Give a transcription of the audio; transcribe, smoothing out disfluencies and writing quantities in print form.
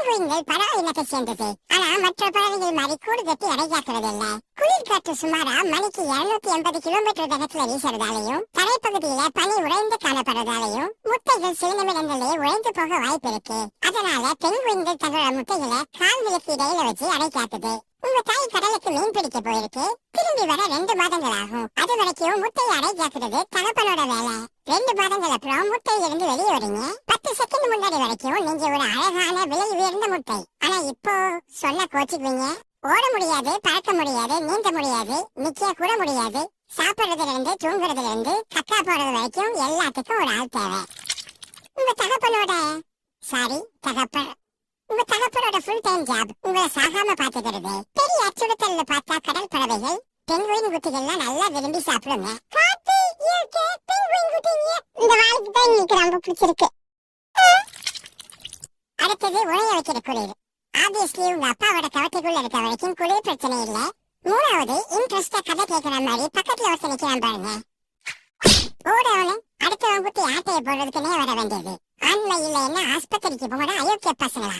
பெங்குயின்கள் பறவை இனத்தை சேர்ந்தது. ஆனா மற்ற பறவைகள் மாதிரி கூடு கட்டி அடைக்காக்குறது இல்ல. குளிர் காற்று சுமாரா மணிக்கு 280 கிலோமீட்டர் வேகத்துல வீசுறதாலையும் தரைப்பகுதியில பனி உறைந்து காணப்படுறதாலையும் முட்டைகள் சில நிமிடங்களே உறைந்து போக வாய்ப்பு இருக்கு. அதனால பெங்குயின்கள் தங்களோட முட்டைகளை கால்களுக்கு இடையில வச்சு அடைக்காக்குது. உங்க தாய் கடலுக்கு மீன் பிடிக்க போயிருக்கு, திரும்பி வர 2 மாதங்கள் ஆகும். அது வரைக்கும் முட்டையை அடைக்காக்குறது தகப்பனோட வேலை. 2 மாதங்கள் அப்புறம் முட்டையில இருந்து வெளியே வரீங்க. 10 செகண்ட் முன்னாடி வரைக்கும் நீங்க ஒரு அழகான விலை உயர்ந்த முட்டை. ஆனா இப்போ சொன்ன கோச்சுக்குவீங்க. ஓட முடியாது, பறக்க முடியாது, நீந்த முடியாது, நிக்க கூட முடியாது. சாப்பிடுறதுல இருந்து தூங்குறதுல இருந்து கக்கா போறது வரைக்கும் எல்லாத்துக்கும் ஒரு ஆள் தேவை. உங்க தகப்பனோட உங்க தகப்பனோட ஃபுல் டைம் ஜாப் உங்களை சாகாம பாத்துக்கிறது. பெரிய அச்சுறுத்தல்ல பார்த்தா கடல் பறவைகள் பெங்குயின் குட்டிகள்லாம் நல்லா விரும்பி சாப்பிடுங்க. காத்து இயற்கை பெங்குயின் குட்டிங்க இந்த வாழைக்கு தான் எனக்கு ரொம்ப பிடிச்சிருக்கு. அடுத்தது உரைய வைக்கிற குளிர். ஆப்வியஸ்லி உங்க அப்பாவோட கவட்டைக்குள்ள இருக்க வரைக்கும் குளிர் பிரச்சனை இல்ல. 3வது இன்ட்ரெஸ்டா கதை கேட்கிற மாதிரி பக்கத்துல ஒருத்தர் நிக்கிறான் பாருங்க. ஓடவனு அடுத்தவன் குட்டி ஆட்டையை போடுறதுக்குன்னே வர வேண்டியது. ஆண்மை இல்லைன்னா ஆஸ்பத்திரிக்கு போட அயோக்கிய பசங்களா.